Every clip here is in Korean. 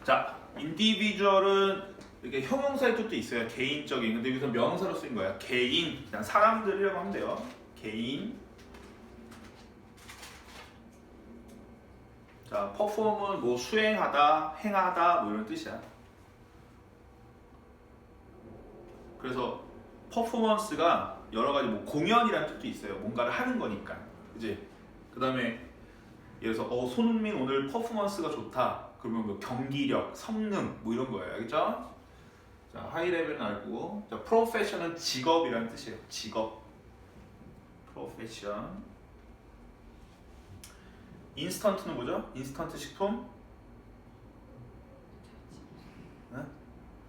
자, 인디비주얼은 이렇게 형용사의 뜻도 있어요. 개인적인. 근데 여기서 명사로 쓰인 거야. 개인. 그냥 사람들이라고 하면 돼요. 개인. 자, 퍼폼은 뭐 수행하다, 행하다 뭐 이런 뜻이야. 그래서 퍼포먼스가 여러 가지 뭐 공연이라는 뜻도 있어요. 뭔가를 하는 거니까. 그지? 그다음에 예를 들어서 손흥민 오늘 퍼포먼스가 좋다. 그러면 뭐 경기력, 성능 뭐 이런 거예요. 알겠죠? 자, 하이 레벨은 알고. 자, 프로페셔는 직업이라는 뜻이에요. 직업. 프로페션. 인스턴트는 뭐죠? 인스턴트 식품? 네?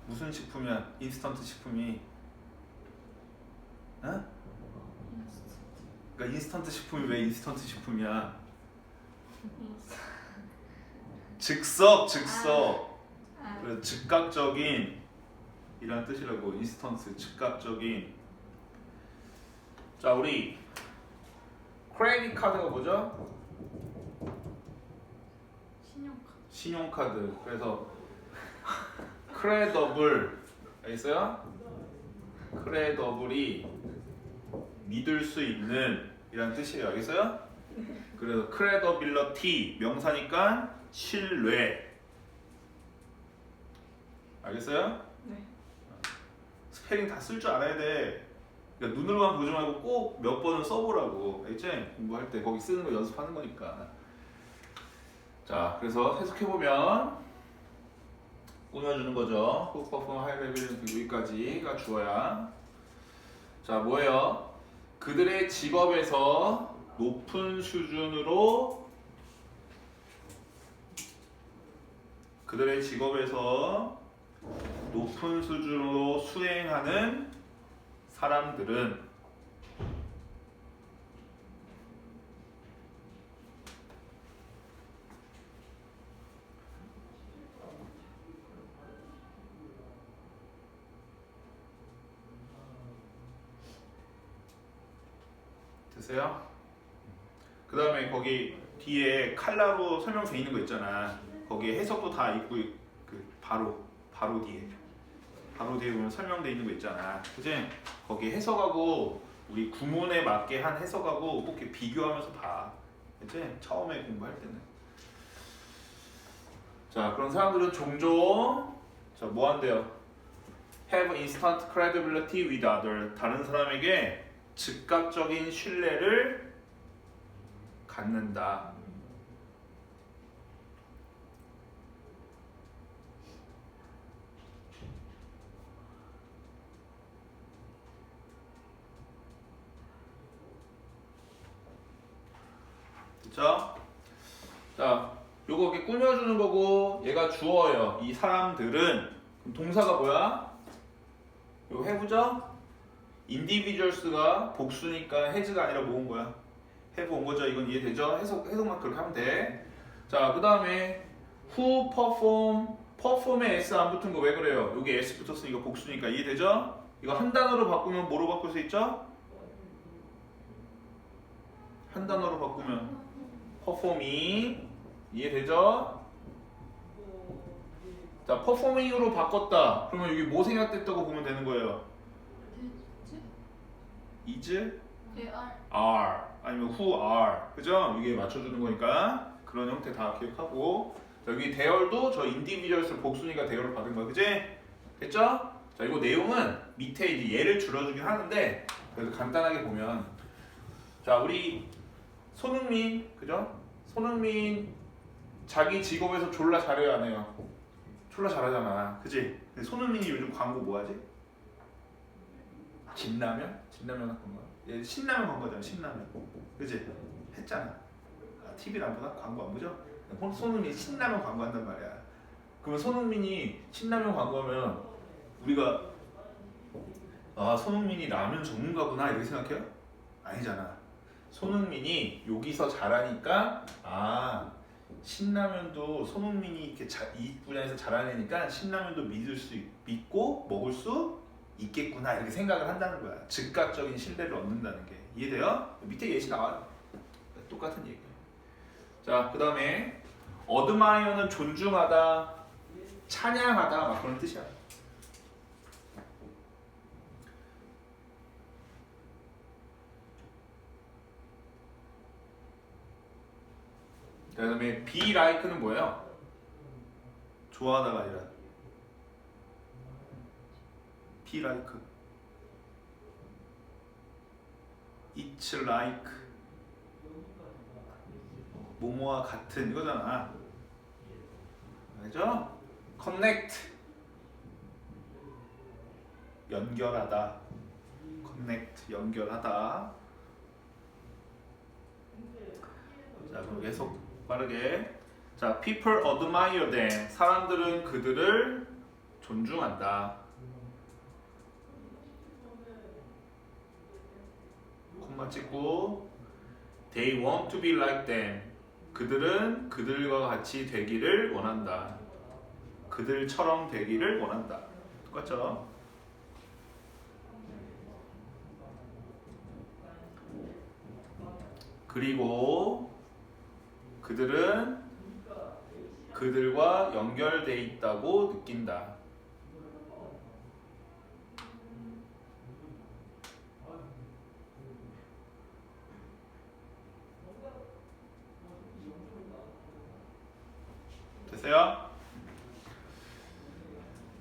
무슨 식품이야? 인스턴트 식품이? 네? 그러니까 인스턴트 식품이 왜 인스턴트 식품이야? 즉석. 그래서 즉각적인 이란 뜻이라고. 인스턴트 즉각적인. 자, 우리 크레딧 카드가 뭐죠? 신용카드. 그래서 크레더블 알겠어요? 크레더블이 믿을 수 있는 이란 뜻이에요. 알겠어요? 그래서 크레더빌러티 명사니까 신뢰. 알겠어요? 네. 스펠링 다 쓸 줄 알아야 돼. 그러니까 눈으로만 보지 말고 꼭 몇 번은 써보라고. 알겠지? 공부할 때 거기 쓰는 거 연습하는 거니까. 자, 그래서 해석해보면 꾸며주는 거죠. 훅 퍼폼 하이 레벨은 여기까지가 주어야. 자, 뭐예요? 그들의 직업에서 높은 수준으로 수행하는 사람들은 됐어요? 그 다음에 거기 뒤에 칼라로 설명돼 있는 거 있잖아. 거기에 해석도 다 있고 그 바로 뒤에 보면 설명돼 있는 거 있잖아. 그치? 거기 해석하고 우리 구문에 맞게 한 해석하고 꼭 이렇게 비교하면서 봐. 그치? 처음에 공부할 때는. 자, 그런 사람들은 종종 자, 뭐 한대요? Have instant credibility with other. 다른 사람에게 즉각적인 신뢰를 갖는다. 그쵸? 자, 요거 이렇게 꾸며주는 거고 얘가 주어예요. 이 사람들은 그럼 동사가 뭐야? 요 have죠? individuals가 복수니까 has가 아니라 뭐 온 거야? have 온 거죠. 이건 이해되죠? 해석만 그렇게 하면 돼. 자, 그 다음에 who perform에 s 안 붙은 거 왜 그래요? 여기 s 붙었으니까 복수니까 이해되죠? 이거 한 단어로 바꾸면 뭐로 바꿀 수 있죠? 한 단어로 바꾸면 performing. 이해되죠? 자, performing으로 바꿨다. 그러면 여기 뭐 생략됐다고 보면 되는 거예요? is, are 아니면 who are. 그죠? 이게 맞춰주는 거니까 그런 형태 다 기억하고. 자, 여기 대열도 저 individuals 복수니까 대열을 받은 거야. 그지? 됐죠? 자, 이거 내용은 밑에 이제 예를 들어주긴 하는데 그래도 간단하게 보면 자, 우리 손흥민 그죠? 손흥민 자기 직업에서 졸라 잘해요 안 해요? 졸라 잘하잖아. 그지? 근데 손흥민이 요즘 광고 뭐 하지? 진라면? 진라면 한 건가? 얘 신라면 광고잖아. 신라면. 그지? 했잖아. TV를 안 보나? 광고 안 보죠? 손흥민이 신라면 광고한단 말이야. 그러면 손흥민이 신라면 광고하면 우리가 아, 손흥민이 라면 전문가구나 이렇게 생각해요? 아니잖아. 손흥민이 여기서 잘하니까 아, 신라면도 손흥민이 이렇게 이 분야에서 잘하니까 신라면도 믿고 먹을 수 있겠구나 이렇게 생각을 한다는 거야. 즉각적인 신뢰를 얻는다는 게. 이해돼요? 밑에 예시 나와요. 똑같은 얘기예요. 자, 그 다음에 admire는 존중하다. 찬양하다 막 그런 뜻이야. 그 다음에 be like는 뭐예요? 좋아하다가 아니라 be like, it's like 뭐뭐와 같은 이거잖아. 알죠? connect 연결하다, connect 연결하다. 자 그럼 계속 빠르게. 자 people admire them 사람들은 그들을 존중한다. 콤마 찍고 they want to be like them 그들은 그들과 같이 되기를 원한다. 그들처럼 되기를 원한다. 똑같죠? 그리고 그들은 그들과 연결돼 있다고 느낀다. 됐어요?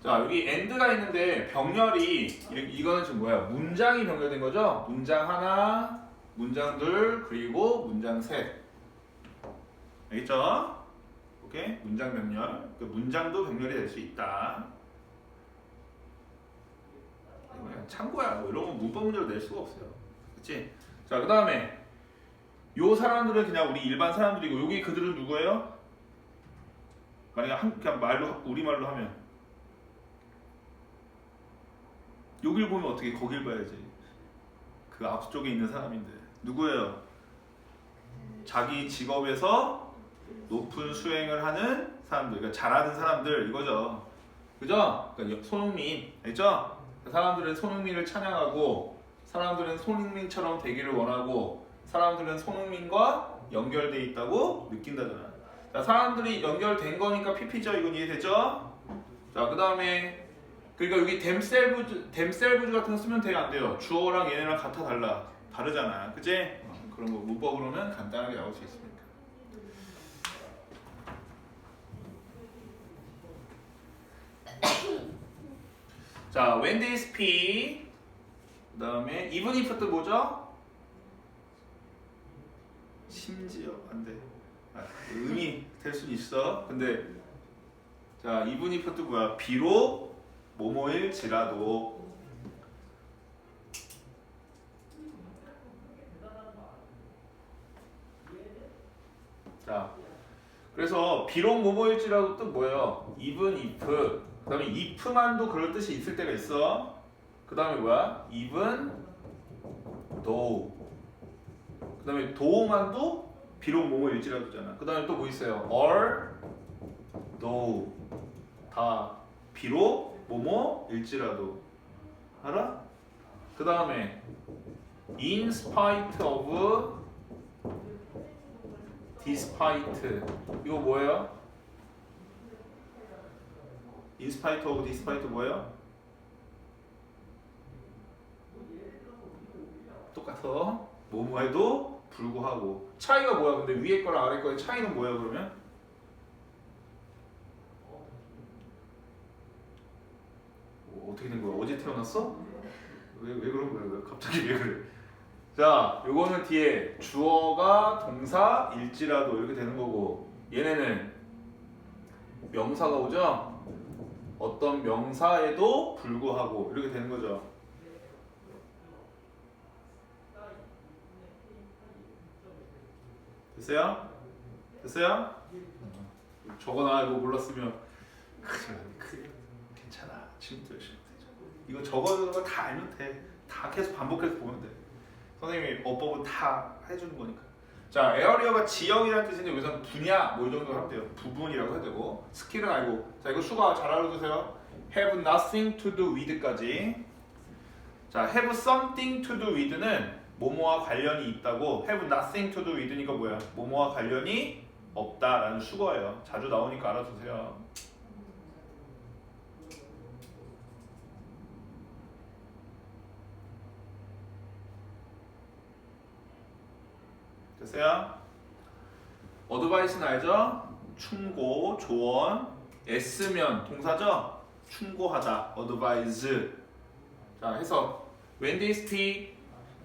자 여기 end가 있는데 병렬이 이거는 지금 뭐야? 문장이 병렬된 거죠? 문장 하나, 문장 둘, 그리고 문장 셋. 알겠죠? 오케이? 문장 병렬. 그 문장도 병렬이 될 수 있다. 이거 그냥 참고야. 뭐 이런 건 문법 문제로 낼 수가 없어요. 그치? 자, 그 다음에 요 사람들은 그냥 우리 일반 사람들이고 여기 그들은 누구예요? 만약에 그냥 말로 우리말로 하면 여길 보면 어떻게 거길 봐야지. 그 앞쪽에 있는 사람인데 누구예요? 자기 직업에서 높은 수행을 하는 사람들, 그러니까 잘하는 사람들 이거죠. 그죠? 그러니까 손흥민, 알죠? 사람들은 손흥민을 찬양하고 사람들은 손흥민처럼 되기를 원하고 사람들은 손흥민과 연결돼 있다고 느낀다잖아. 자, 사람들이 연결된 거니까 PP죠. 이건 이해되죠? 자, 그 다음에 그러니까 여기 themselves 같은 거 쓰면 돼요, 안 돼요? 주어랑 얘네랑 같아 달라? 다르잖아, 그치? 그런 거 문법으로는 간단하게 나올 수 있습니다. 자, when they speak 그 다음에 even if 또 뭐죠? 심지어 안 돼. 의미 될 수 있어. 근데 자, even if 또 뭐야? 비록 뭐뭐일지라도. 자, 그래서 비록 뭐뭐일지라도 뜻 뭐예요? even if. 그 다음에 if만도 그럴 뜻이 있을 때가 있어. 그 다음에 뭐야? even though. 그 다음에 though만도 비록 뭐뭐일지라도잖아. 그 다음에 또 뭐 있어요? or though. 다 비록 뭐뭐일지라도. 알아? 그 다음에 in spite of despite. 이거 뭐예요? in spite of despite 뭐예요? 똑같아. 뭐뭐해도 불구하고. 차이가 뭐야? 근데 위에 거랑 아래 거의 차이는 뭐야 그러면? 어떻게 된 거야? 어제 태어났어? 왜 그런 거야? 왜 갑자기 왜 그래? 자, 요거는 뒤에 주어가 동사일지라도 이렇게 되는 거고 얘네는 명사가 오죠? 어떤 명사에도 불구하고 이렇게 되는 거죠. 됐어요? 됐어요? 적어놔. 이거 몰랐으면 괜찮아. 지금도 열심히 되죠. 이거 적어놓은 거 다 알면 돼. 다 계속 반복해서 보면 돼. 선생님이 어법은 다 해주는 거니까. 자, 에어리어가 지역이라는 뜻인데 여기서는 분야 뭐 이 정도 하면 돼요. 부분이라고 해도 되고 스킬은 알고. 자, 이거 수가 잘 알아두세요. have nothing to do with까지. 자, have something to do with는 뭐뭐와 관련이 있다고. have nothing to do with니까 뭐야? 뭐뭐와 관련이 없다라는 수거예요. 자주 나오니까 알아두세요. 됐어요? 어드바이스는 알죠? 충고, 조언. S면 동사죠? 충고하다. 어드바이스. 자, 해서 when they speak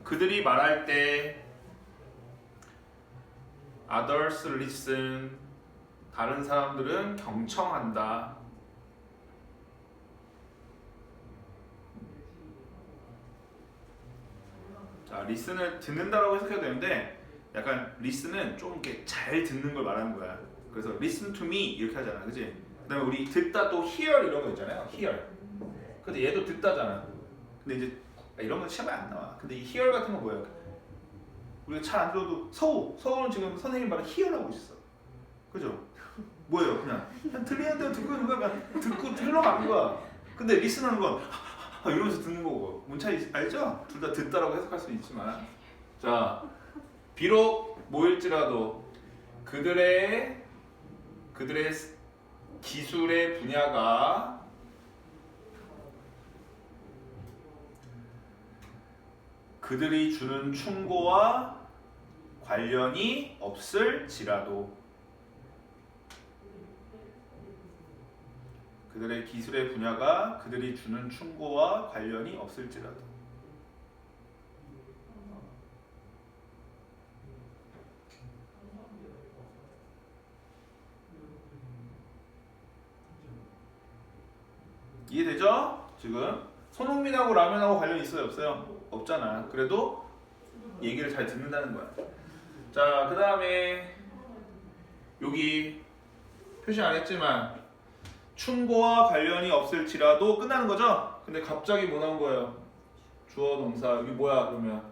그들이 말할 때 others listen 다른 사람들은 경청한다. 자, listen을 듣는다라고 해석해도 되는데 약간 listen은 좀 이렇게 잘 듣는 걸 말하는 거야. 그래서 listen to me 이렇게 하잖아, 그지? 그다음에 우리 듣다 또 hear 이런 거 있잖아요, hear. 근데 얘도 듣다잖아. 근데 이제 이런 건 시험에 안 나와. 근데 이 hear 같은 건 뭐야? 우리가 잘 안 들어도 서우는 지금 선생님 말을 hear하고 있어. 그죠? 뭐예요? 그냥 들리는 대로 듣고 있는 거야. 그냥 듣고 흘러가는 거야. 근데 리슨하는 건 이러면서 듣는 거고. 뭔 차이 알죠? 둘 다 듣다라고 해석할 수 있지만. 자, 비록 뭐일지라도 그들의 기술의 분야가 그들이 주는 충고와 관련이 없을지라도 그들의 기술의 분야가 그들이 주는 충고와 관련이 없을지라도 이해되죠? 지금 손흥민하고 라면하고 관련이 있어요? 없어요? 없잖아. 그래도 얘기를 잘 듣는다는 거야. 자, 그 다음에 여기 표시 안 했지만 충고와 관련이 없을지라도 끝나는 거죠? 근데 갑자기 뭐 나온 거예요? 주어 동사. 이게 뭐야 그러면?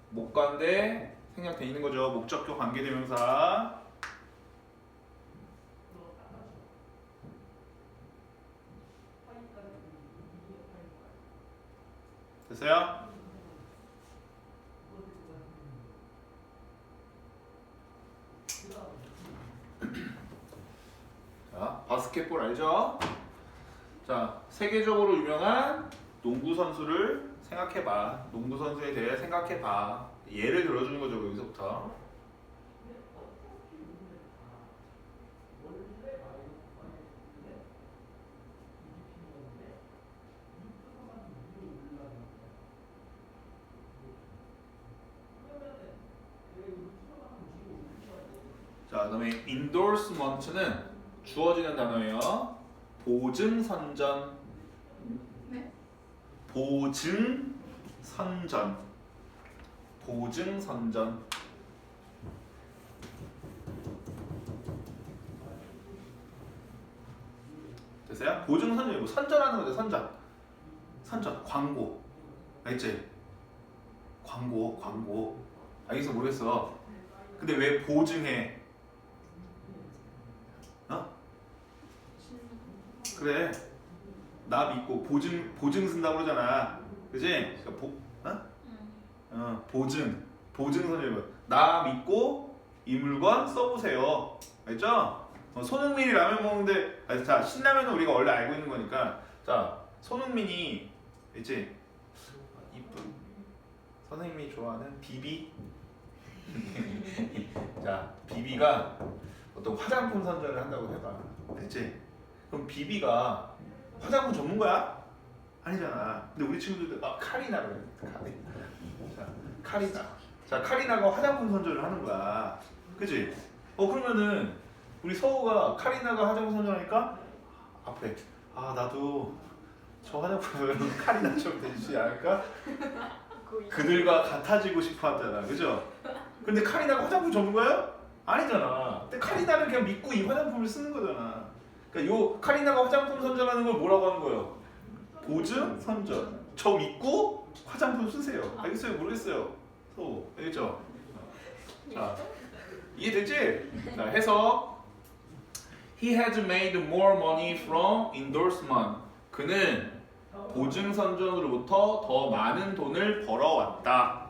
목관대 생략돼 있는 거죠. 목적격 관계대명사. 됐어요? 자, 바스켓볼 알죠? 자, 세계적으로 유명한 농구 선수를 생각해봐. 농구 선수에 대해 생각해봐. 예를 들어주는 거죠, 여기서부터. 자, 그다음에 endorsement는 주어지는 단어예요. 보증선전. 네? 보증선전. 보증선전. 됐어요? 보증선전이 뭐 선전하는 거죠, 선전. 선전, 광고. 알지? 광고. 알겠어, 모르겠어. 근데 왜 보증해? 어? 그래. 나 믿고 보증 쓴다고 그러잖아. 그지? 그러니까 보증 선생님. 나 믿고 이 물건 써보세요. 알죠? 손흥민이 라면 먹는데, 자, 신라면은 우리가 원래 알고 있는 거니까. 자, 손흥민이 이제 이쁜 선생님이 좋아하는 비비. 자, 비비가 어떤 화장품 선전을 한다고 해봐. 알지? 그럼 비비가 화장품 전문가야? 아니잖아. 근데 우리 친구들 카리나 그래. 카리나. 자, 카리나가 화장품 선전을 하는 거야. 그지? 그러면은 우리 서우가 카리나가 화장품 선전하니까 앞에 나도 저 화장품을 카리나처럼 되지 않을까? 그들과 같아지고 싶어 하잖아. 그죠? 근데 카리나가 화장품 전문가야? 아니잖아. 근데 카리나를 그냥 믿고 이 화장품을 쓰는 거잖아. 그러니까 요 카리나가 화장품 선전하는 걸 뭐라고 하는 거예요? 보증 선전. 저 믿고 화장품 쓰세요. 알겠어요? 모르겠어요? 알겠죠? 자, 이해됐지? 자, 해서 He has made more money from endorsement. 그는 보증 선전으로부터 더 많은 돈을 벌어왔다.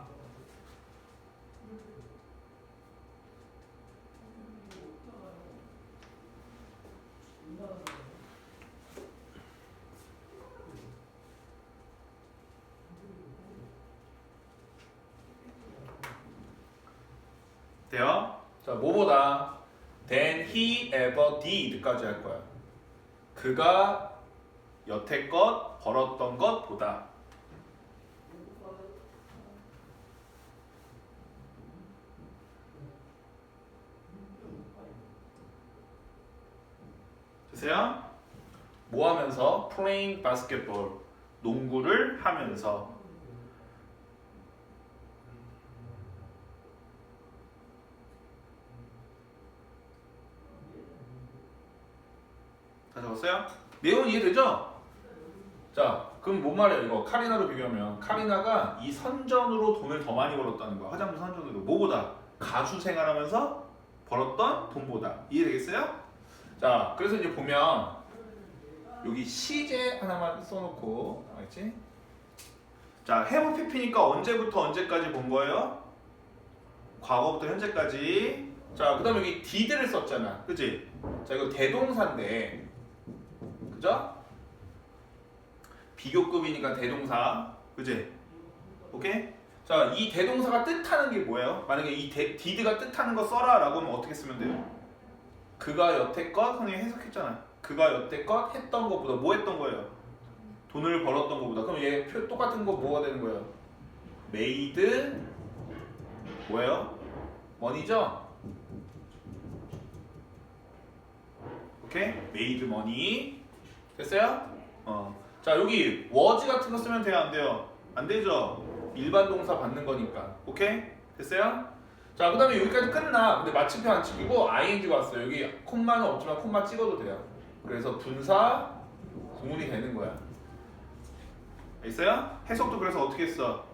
돼요? 자, 뭐보다 than he ever did까지 할 거야. 그가 여태껏 벌었던 것보다. 됐어요? 뭐 하면서? playing basketball. 농구를 하면서. 다 적었어요? 내용 이해되죠? 자, 그럼 뭔 말이야 이거? 카리나로 비교하면 카리나가 이 선전으로 돈을 더 많이 벌었다는 거야. 화장품 선전으로. 뭐보다? 가수 생활하면서 벌었던 돈보다. 이해되겠어요? 자, 그래서 이제 보면 여기 시제 하나만 써놓고 알겠지? 자, have pp니까 언제부터 언제까지 본 거예요? 과거부터 현재까지. 자, 그 다음에 여기 did를 썼잖아. 그치? 자, 이거 대동사인데 그죠? 비교급이니까 대동사. 그치? 오케이? 자, 이 대동사가 뜻하는 게 뭐예요? 만약에 이 did가 뜻하는 거 써라 라고 하면 어떻게 쓰면 돼요? 그가 여태껏, 선생님이 해석했잖아. 그가 여태껏 했던 것보다 뭐 했던 거예요? 돈을 벌었던 것보다. 그럼 얘 표 똑같은 거 뭐가 되는 거예요? made 뭐예요? money죠? 오케이? made money. 됐어요? 자, 여기 was 같은 거 쓰면 돼요? 안 돼요? 안 되죠? 일반 동사 받는 거니까. 오케이? 됐어요? 자, 그 다음에 여기까지 끝나. 근데 마침표 안 찍히고 ing가 왔어요. 여기 콤마는 없지만 콤마 찍어도 돼요. 그래서 분사 구문이 되는 거야. 있어요? 해석도 그래서 어떻게 했어?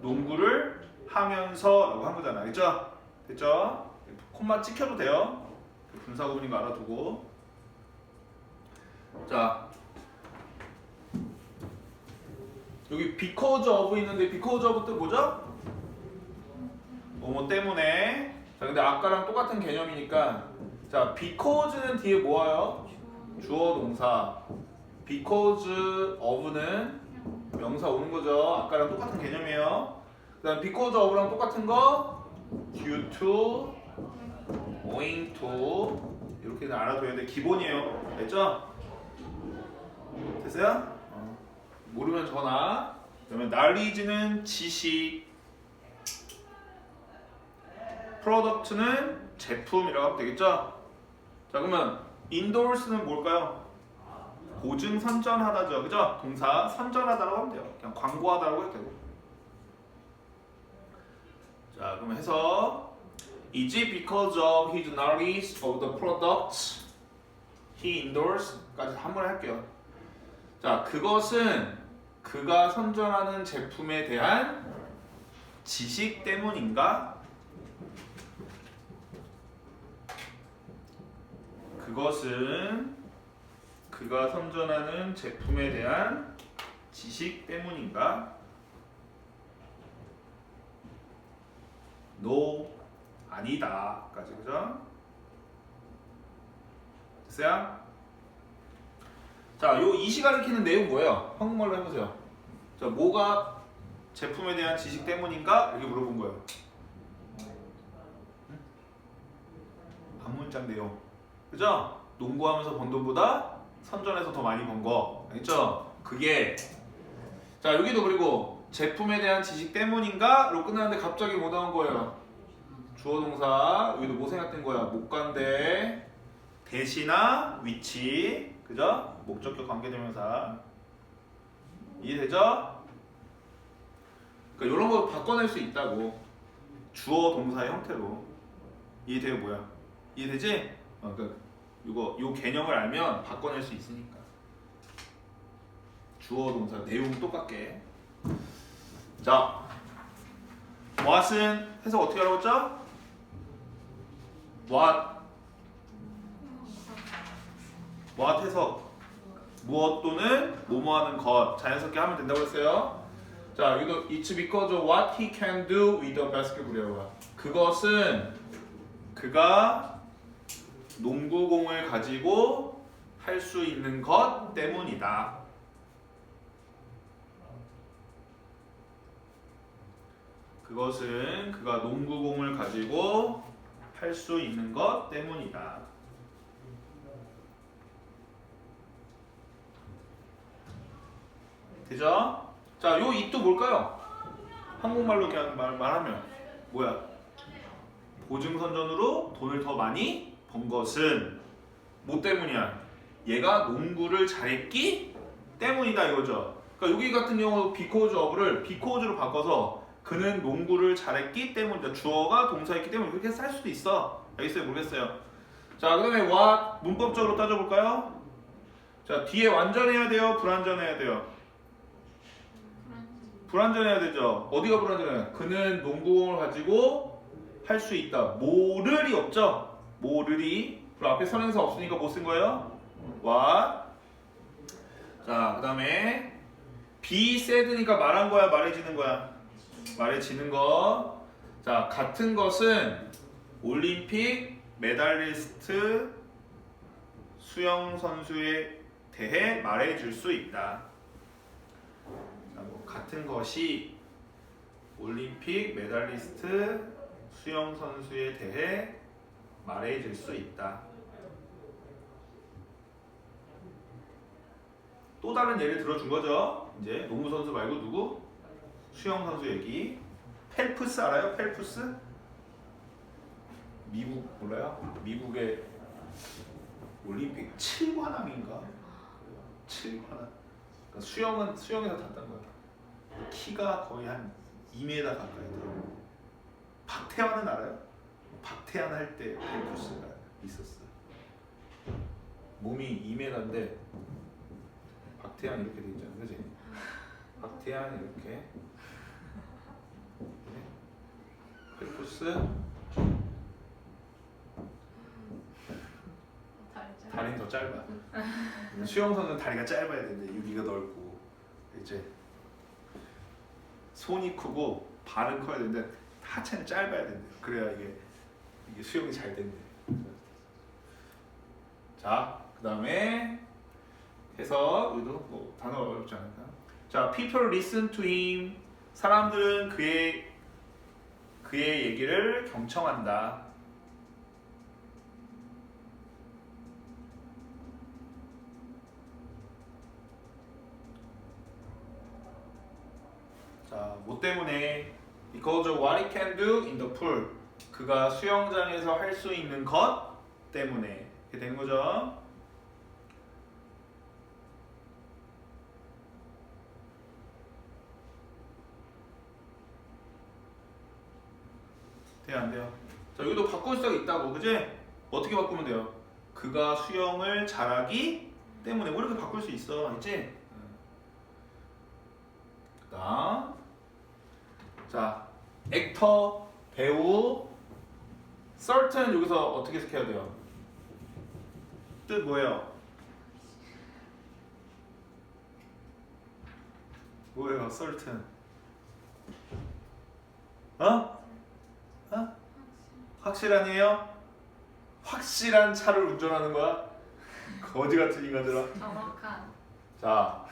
농구를 하면서 라고 한 거잖아. 알겠죠? 됐죠? 콤마 찍혀도 돼요. 분사 구문인 거 알아두고. 자, 여기 because of 있는데 because of 뜻 뭐죠? 뭐뭐 때문에. 자, 근데 아까랑 똑같은 개념이니까 자, because는 뒤에 뭐 와요? 주어 동사. because of는 명사 오는 거죠. 아까랑 똑같은 개념이에요. 그 다음 because of랑 똑같은 거 due to, owing to 이렇게는 알아둬야 돼. 기본이에요. 됐죠? 됐어요? 모르면 전화. 그러면 knowledge는 지식, product는 제품이라고 하면 되겠죠? 자, 그러면 endorse는 뭘까요? 보증 선전하다죠. 그죠? 동사 선전하다라고 하면 돼요. 그냥 광고하다라고 해도 되고. 자, 그러면 해서 is it because of his knowledge of the products he endorsed까지 한 번 할게요. 자, 그것은 그가 선전하는 제품에 대한 지식 때문인가? 그것은 그가 선전하는 제품에 대한 지식 때문인가? No, 아니다. 까지 그죠? 됐어요? 자, 요 이시 가리키는 내용 뭐예요? 한국말로 해보세요. 자, 뭐가 제품에 대한 지식 때문인가? 이렇게 물어본 거예요. 한 문장 내용. 그죠? 농구하면서 번 돈보다 선전해서 더 많이 번 거. 알겠죠? 그게. 자, 여기도 그리고 제품에 대한 지식 때문인가? 로 끝나는데 갑자기 뭐 나온 거예요? 주어 동사. 여기도 뭐 생략된 거야? 목관대 대시나 위치. 그죠? 목적격 관계대명사. 이해되죠? 그러니까 이런 거 바꿔낼 수 있다고. 주어 동사의 형태로. 이해돼요? 뭐야? 이해되지? 그러니까 요 개념을 알면 바꿔낼 수 있으니까. 주어 동사 내용 똑같게. 자, what은 해석 어떻게 하라고 했죠? what 해석 무엇 또는 뭐뭐 하는 것 자연스럽게 하면 된다고 했어요. 자, 여기도 it's because of what he can do with the basketball이라고. 그것은 그가 농구공을 가지고 할 수 있는 것 때문이다. 그것은 그가 농구공을 가지고 할 수 있는 것 때문이다. 되죠? 자, 요 it도 뭘까요? 한국말로 그냥 말하면 뭐야? 보증선전으로 돈을 더 많이 번 것은 뭐 때문이야? 얘가 농구를 잘했기 때문이다 이거죠. 그러니까 여기 같은 경우 because of를 because로 바꿔서 그는 농구를 잘했기 때문이다. 주어가 동사였기 때문에 그렇게 쌀 수도 있어. 알겠어요? 모르겠어요. 자, 그 다음에 what 문법적으로 따져볼까요? 자, 뒤에 완전해야 돼요? 불완전해야 돼요? 불완전해야 되죠. 어디가 불완전해요? 그는 농구공을 가지고 할 수 있다. 모를이 없죠? 모를이. 그럼 앞에 선행사 없으니까 뭐 쓴 거예요? what. 자, 그 다음에 be said니까 말한 거야? 말해지는 거야? 말해지는 거. 자, 같은 것은 올림픽 메달리스트 수영 선수에 대해 말해줄 수 있다. 자, 뭐 같은 것이 올림픽 메달리스트 수영 선수에 대해 말해줄 수 있다. 또 다른 예를 들어준 거죠. 이제 농구 선수 말고 누구? 수영 선수 얘기. 펠프스 알아요? 펠프스? 미국 몰라요? 미국의 올림픽 7관왕인가? 7관왕. 그러니까 수영에서 탔던 거야. 키가 거의 한 2m 가까이 돼요. 박태환은 알아요? 박태환 할 때 펠프스가 있었어. 몸이 2m인데 박태환 이렇게 돼 있잖아, 그지? 박태환 이렇게. 펠프스 다리는 더 짧아. 수영선수는 다리가 짧아야 되는데 여기가 넓고 이제 손이 크고 발은 커야 되는데 하체는 짧아야 된대. 그래야 이게 수영이 잘 된대. 자, 그 다음에 해서 여기도 뭐 단어가 어렵지 않을까? 자, people listen to him. 사람들은 그의 얘기를 경청한다. 자, 뭐 때문에? Because of what he can do in the pool. 그가 수영장에서 할 수 있는 것 때문에 이렇게 된 거죠. 돼요, 안 돼요? 자, 여기도 바꿀 수가 있다고, 그지? 어떻게 바꾸면 돼요? 그가 수영을 잘하기 때문에 뭐 이렇게 바꿀 수 있어, 알지? 그다음, 자, 액터, 배우, certain 여기서 어떻게 해석해야 돼요? 뜻 뭐예요? 뭐예요, certain? 어? 확실한이에요? 확실한 차를 운전하는 거야? 거지 같은 인간들아. 정확한. 자,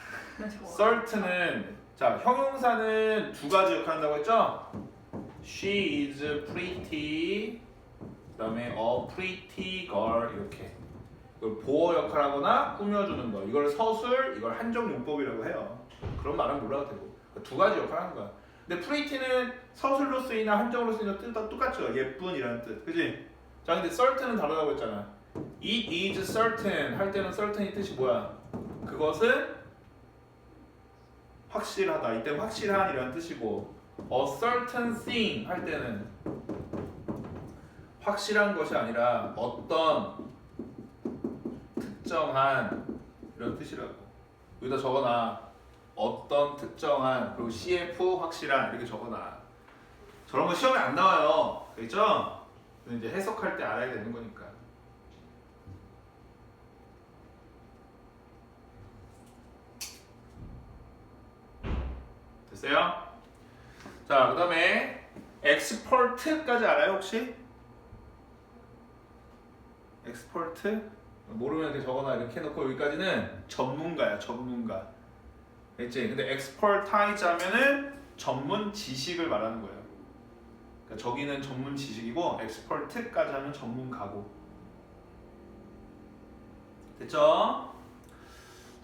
certain은 자, 형용사는 두 가지 역할을 한다고 했죠? She is pretty. 그다음에 a pretty girl 이렇게. 이걸 보어 역할하거나 꾸며주는 거. 이걸 서술, 이걸 한정 문법이라고 해요. 그런 말은 몰라도 되고. 두 가지 역할을 하는 거야. 근데 pretty는 서술로 쓰이나 한정으로 쓰이나 뜻도 똑같죠. 예쁜이라는 뜻. 그지? 자, 근데 certain은 다르다고 했잖아. It is certain 할 때는 certain이 뜻이 뭐야? 그것은 확실하다. 이때는 확실한이라는 뜻이고 a certain thing 할 때는 확실한 것이 아니라 어떤 특정한 이런 뜻이라고. 여기다 적어놔. 어떤 특정한 그리고 CF 확실한 이렇게 적어놔. 저런 거 시험에 안 나와요. 그렇죠? 이제 해석할 때 알아야 되는 거니까. 됐어요? 자, 그 다음에 expert까지 알아요 혹시? expert? 모르면 이렇게 적어놔. 이렇게 해놓고 여기까지는 전문가야, 전문가. 알겠지? 근데 expertise 하면은 전문 지식을 말하는 거예요. 그러니까 저기는 전문 지식이고 expert까지 하면 전문가고. 됐죠?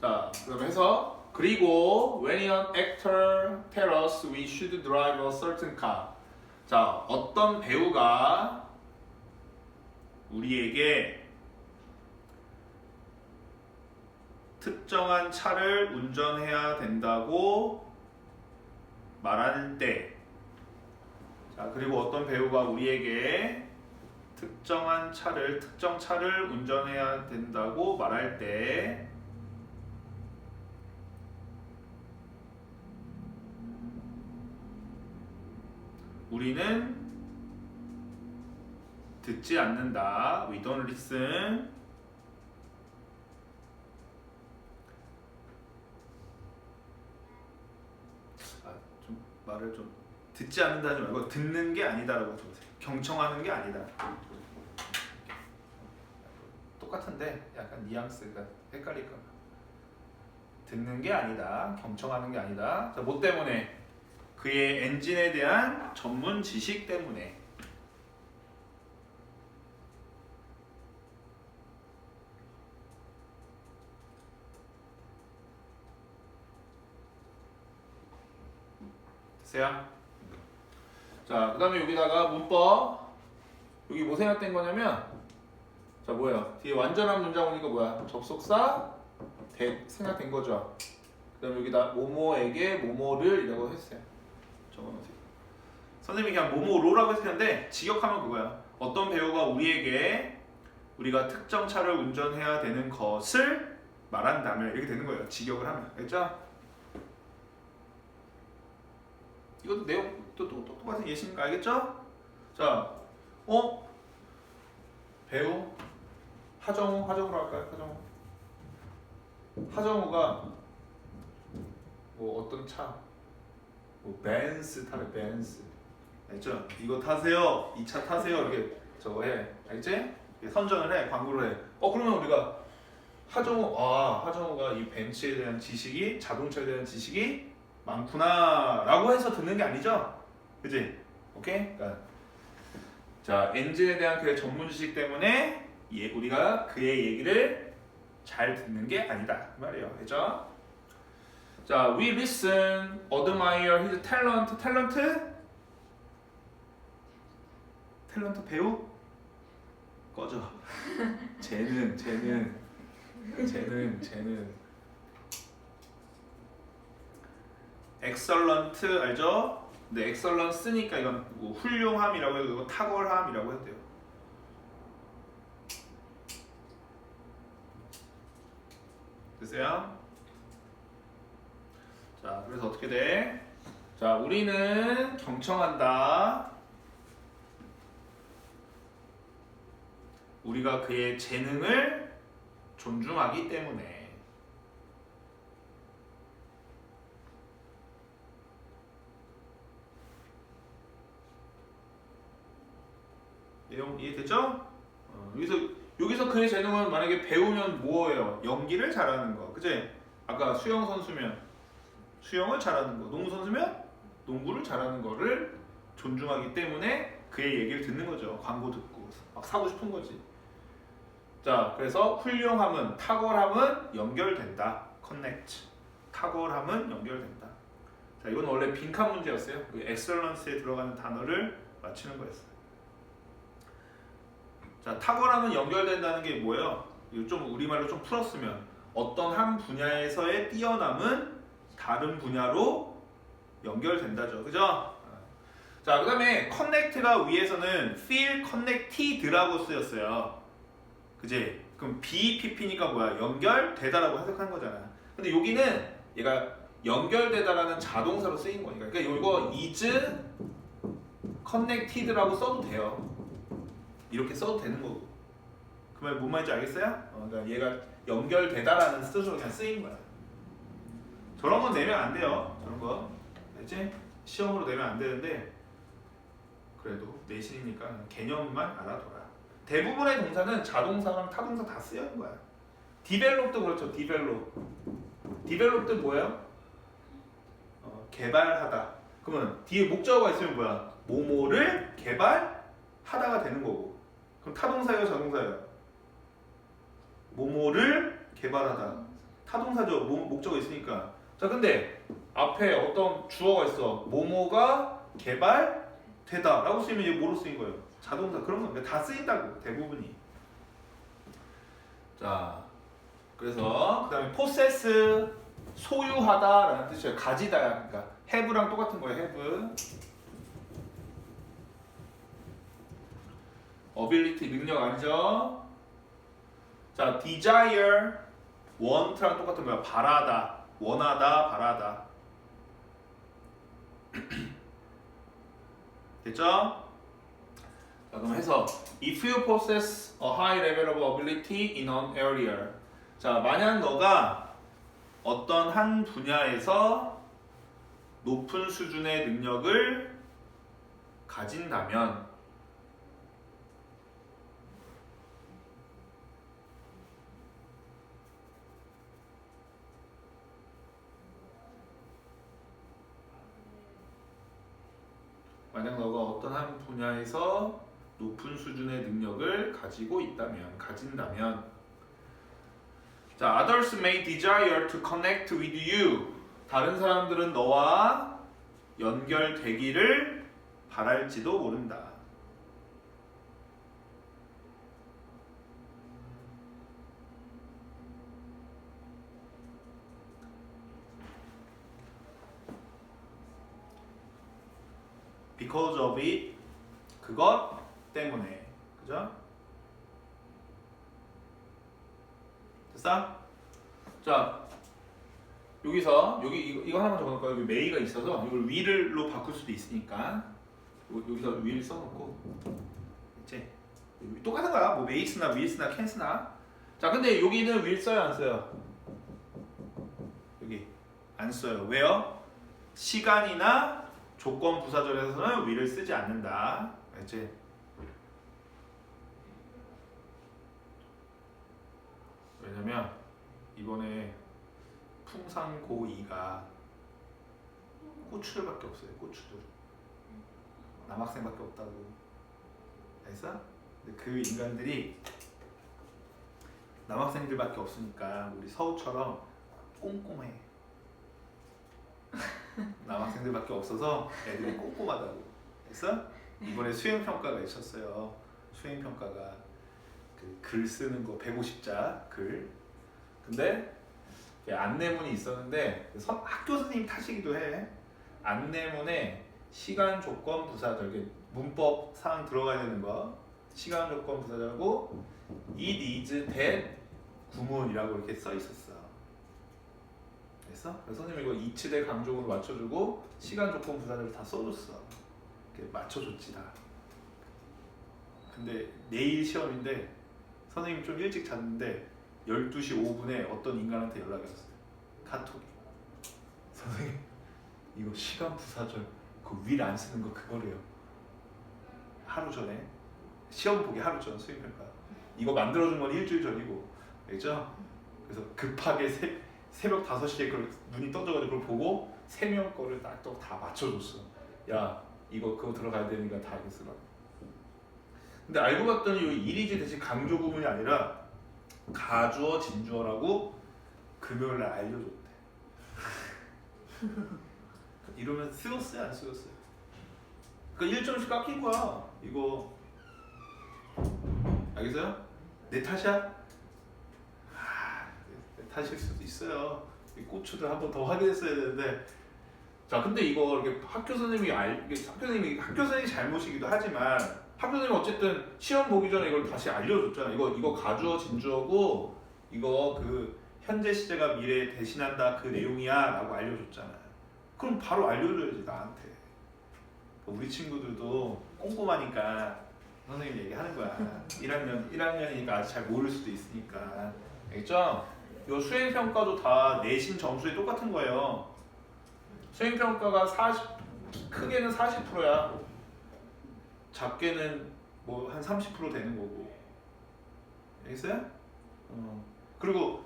자, 그럼 해서 그리고 when an actor tells us we should drive a certain car. 자, 어떤 배우가 우리에게 특정한 차를 운전해야 된다고 말할 때, 자, 그리고 어떤 배우가 우리에게 특정 차를 운전해야 된다고 말할 때 우리는 듣지 않는다. We don't listen. 좀 말을 좀 듣지 않는다 하지 말고 듣는 게 아니다라고 해주세요. 경청하는 게 아니다. 똑같은데 약간 뉘앙스가 헷갈릴까 봐. 듣는 게 아니다. 경청하는 게 아니다. 자, 뭐 때문에? 그의 엔진에 대한 전문 지식 때문에. 됐어요? 자, 그 다음에 여기다가 문법. 여기 뭐 생략된 거냐면, 자, 뭐예요? 뒤에 완전한 문장 오니까 뭐야? 접속사 생략된 거죠. 그 다음에 여기다 뭐뭐에게 뭐뭐를 이라고 했어요. 적어놓으세요. 선생님이 그냥 뭐뭐로라고 했었는데 직역하면 그거야. 어떤 배우가 우리에게 우리가 특정 차를 운전해야 되는 것을 말한다면 이렇게 되는 거예요. 직역을 하면. 알겠죠? 이것도 내용 또 똑같은 예시니까 알겠죠? 자, 배우 하정우로 할까요? 하정우가 뭐 어떤 차, 뭐 벤츠 타래. 벤츠. 알죠? 이거 타세요. 이 차 타세요. 이렇게 저거 해. 알지? 선전을 해. 광고를 해. 그러면 우리가 하정우가 이 벤츠에 대한 지식이, 자동차에 대한 지식이 많구나라고 해서 듣는 게 아니죠? 그지? 오케이? 그러니까 자, 엔진에 대한 그의 전문 지식 때문에 우리가 그의 얘기를 잘 듣는 게 아니다. 그 말이에요. 그죠? 자, we listen, admire his talent. 탤런트 배우? 꺼져. 재능. excellent 알죠? 근데 excellent 쓰니까 이건 뭐 훌륭함이라고 해도 되고 탁월함이라고 해도 돼요. 됐어요? 자, 그래서 어떻게 돼? 자, 우리는 경청한다. 우리가 그의 재능을 존중하기 때문에. 내용 이해됐죠? 여기서 그의 재능은 만약에 배우면 뭐예요? 연기를 잘하는 거, 그치? 아까 수영 선수면 수영을 잘하는 거, 농구 선수면 농구를 잘하는 거를 존중하기 때문에 그의 얘기를 듣는 거죠. 광고 듣고 막 사고 싶은 거지. 자, 그래서 훌륭함은, 탁월함은 연결된다. connect. 탁월함은 연결된다. 자, 이건 원래 빈칸 문제였어요. 그 excellence에 들어가는 단어를 맞추는 거였어요. 자, 탁월함은 연결된다는 게 뭐예요? 이거 좀 우리말로 좀 풀었으면 어떤 한 분야에서의 뛰어남은 다른 분야로 연결된다죠. 그죠? 자, 그 다음에 connect가 위에서는 feel connected라고 쓰였어요. 그지? 그럼 BPP니까 뭐야? 연결되다라고 해석한 거잖아. 근데 여기는 얘가 연결되다라는 자동사로 쓰인 거니까. 그러니까 이거 is connected라고 써도 돼요. 이렇게 써도 되는 거고. 그 말 뭔 말인지 알겠어요? 그러니까 얘가 연결되다라는 뜻으로 그냥 쓰인 거야. 저런 건 내면 안 돼요. 저런 거. 알지? 시험으로 내면 안 되는데 그래도 내신이니까 개념만 알아둬라. 대부분의 동사는 자동사랑 타동사 다 쓰여있는 거야. develop도 그렇죠. develop도 뭐예요? 개발하다. 그러면 뒤에 목적어가 있으면 뭐야? 뭐뭐를 개발하다가 되는 거고. 그럼 타동사예요, 자동사예요? 뭐뭐를 개발하다. 타동사죠. 목적어 있으니까. 자, 근데 앞에 어떤 주어가 있어. 뭐뭐가 개발되다 라고 쓰이면 이게 뭐로 쓰인 거예요? 자동사. 그런 건 다 쓰인다고, 대부분이. 자, 그래서 그 다음에 possess, 소유하다 라는 뜻이에요. 가지다야. 그러니까 have랑 똑같은 거예요. have. ability, 능력 아니죠? 자, desire, want랑 똑같은 거야. 바라다, 원하다, 바라다. 됐죠? 자, 그럼 해서 if you possess a high level of ability in an area. 자, 만약 너가 어떤 한 분야에서 높은 수준의 능력을 가진다면 만약 너가 어떤 한 분야에서 높은 수준의 능력을 가진다면 자, others may desire to connect with you. 다른 사람들은 너와 연결되기를 바랄지도 모른다. because of it, 그것 때문에. 그죠? 됐어? 자, 여기서 이거 하나만 적어놓을까요? 여기 may가 있어서 이걸 will로 바꿀 수도 있으니까 여기서 will 써놓고 이제 똑같은 거야. 뭐 may쓰나 will쓰나 can쓰나. 자, 근데 여기는 will 써요, 안 써요? 여기 안 써요. 왜요? 시간이나 조건 부사절에서는 will을 쓰지 않는다. 알지? 왜냐면 이번에 풍산고2가 꼬추들밖에 없어요. 꼬추들. 남학생밖에 없다고. 알겠어? 근데 그 인간들이 남학생들밖에 없으니까 우리 서우처럼 꼼꼼해. 남학생들밖에 없어서 애들이 꼼꼼하다고. 그래서 이번에 수행평가가 있었어요. 수행평가가 그 글 쓰는 거 150자 글. 근데 안내문이 있었는데 학교 선생님 탓이기도 해. 안내문에 시간 조건 부사절, 문법 사항 들어가야 되는 거 시간 조건 부사절고 it is that 구문이라고 이렇게 써 있었어. 그래서 선생님이 이거 이치대 강조문으로 맞춰주고 시간 조건 부사절 다 써줬어. 이렇게 맞춰줬지 다. 근데 내일 시험인데 선생님 좀 일찍 잤는데 12시 5분에 어떤 인간한테 연락이 왔어요. 카톡이. 선생님 이거 시간 부사절 그 윌 안 쓰는 거 그거래요. 하루 전에 시험 보기 하루 전 수행평가 이거 만들어준 건 일주일 전이고. 알겠죠? 그래서 급하게 새벽 5시에 그걸 눈이 떠져가지고 그걸 보고 3명 거를 딱 다 맞춰줬어. 야 이거 그거 들어가야 되니까 다 알겠으라고. 근데 알고 봤더니 이 일이지 대신 강조 구문이 아니라 가주어 진주어라고 금요일날 알려줬대. 이러면 쓰였어요, 안 쓰였어요? 그러니까 1점씩 깎인 거야. 이거 알겠어요? 내 탓이야? 내 탓일 수도 있어요. 이 고추들 한 번 더 확인했어야 되는데. 자, 근데 이거 이렇게 학교 선생님이 학교 선생님이 잘못이기도 하지만 학교 선생님이 어쨌든 시험 보기 전에 이걸 다시 알려줬잖아. 이거 가주어 진주어고 이거 그 현재 시제가 미래 대신한다 그 내용이야라고 알려줬잖아. 그럼 바로 알려줘야지 나한테. 우리 친구들도 꼼꼼하니까 선생님 얘기하는 거야. 1학년이니까 아직 잘 모를 수도 있으니까. 알겠죠? 요 수행평가도 다 내신 점수에 똑같은 거예요. 수행평가가 크게는 40%야. 작게는 뭐 한 30% 되는 거고. 알겠어요? 그리고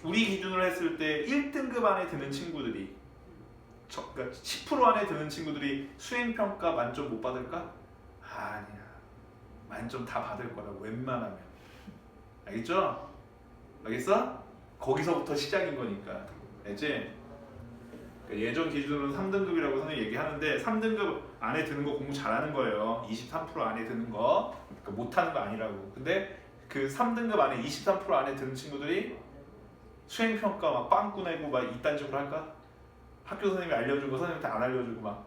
우리 기준으로 했을 때 1등급 안에 드는 친구들이 그러니까 10% 안에 드는 친구들이 수행평가 만점 못 받을까? 아니야. 만점 다 받을 거라고 웬만하면. 알겠죠? 알겠어? 거기서부터 시작인 거니까. 알지? 그러니까 예전 기준으로는 3등급이라고 선생님이 얘기하는데 3등급 안에 드는 거 공부 잘하는 거예요. 23% 안에 드는 거. 그러니까 못하는 거 아니라고. 근데 그 3등급 안에 23% 안에 드는 친구들이 수행평가 막 빵꾸 내고 막 이딴 식으로 할까? 학교 선생님이 알려준 거 선생님한테 안 알려주고 막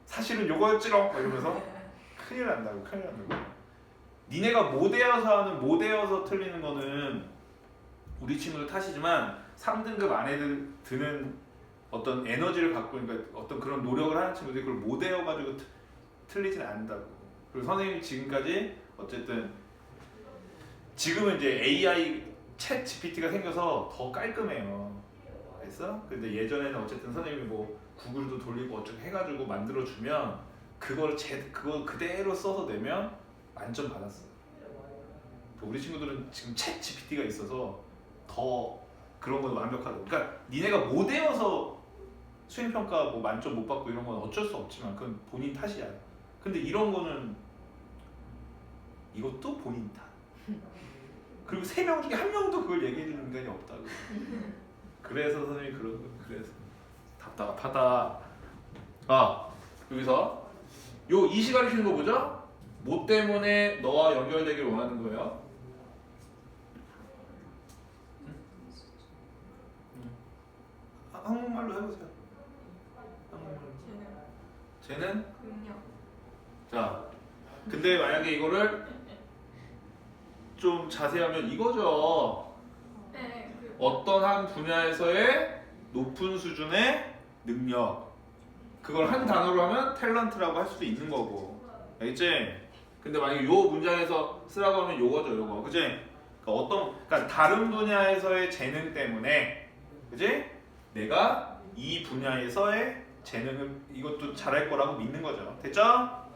사실은 요거였지롱 이러면서 큰일 난다고. 니네가 못 외워서 하는 못 외워서 틀리는 거는 우리 친구들 탓이지만 3등급 안에 드는 어떤 에너지를 갖고 그러니까 어떤 그런 노력을 하는 친구들이 그걸 못 외워가지고 틀리진 않는다고. 그리고 선생님이 지금까지 어쨌든 지금은 이제 AI 챗 GPT가 생겨서 더 깔끔해요. 알겠어? 근데 예전에는 어쨌든 선생님이 뭐 구글도 돌리고 어쩌고 해가지고 만들어주면 그걸 그대로 써서 내면 만점 받았어. 우리 친구들은 지금 챗 GPT가 있어서 더 그런 건 완벽하다고. 그러니까 니네가 못 외워서 수행평가 뭐 만점 못 받고 이런 건 어쩔 수 없지만 그건 본인 탓이야. 근데 이런 거는 이것도 본인 탓. 그리고 3명 중에 1명도 그걸 얘기해주는 인간이 없다고. 그래서 선생님이 그런 거. 그래서 답답하다. 여기서 이 시 가리키는 거 보죠? 뭐 때문에 너와 연결되길 원하는 거예요? 한국말로 해보세요. 한국말로. 쟤는? 능력. 자, 근데 만약에 이거를 좀 자세하면 이거죠. 네. 어떤 한 분야에서의 높은 수준의 능력. 그걸 한 단어로 하면 탤런트라고 할 수도 있는 거고. 알겠지? 근데 만약에 요 문장에서 쓰라고 하면 요거죠, 요거. 그지? 그러니까 다른 분야에서의 재능 때문에, 그지? 내가 이 분야에서의 재능을 이것도 잘할 거라고 믿는 거죠. 됐죠?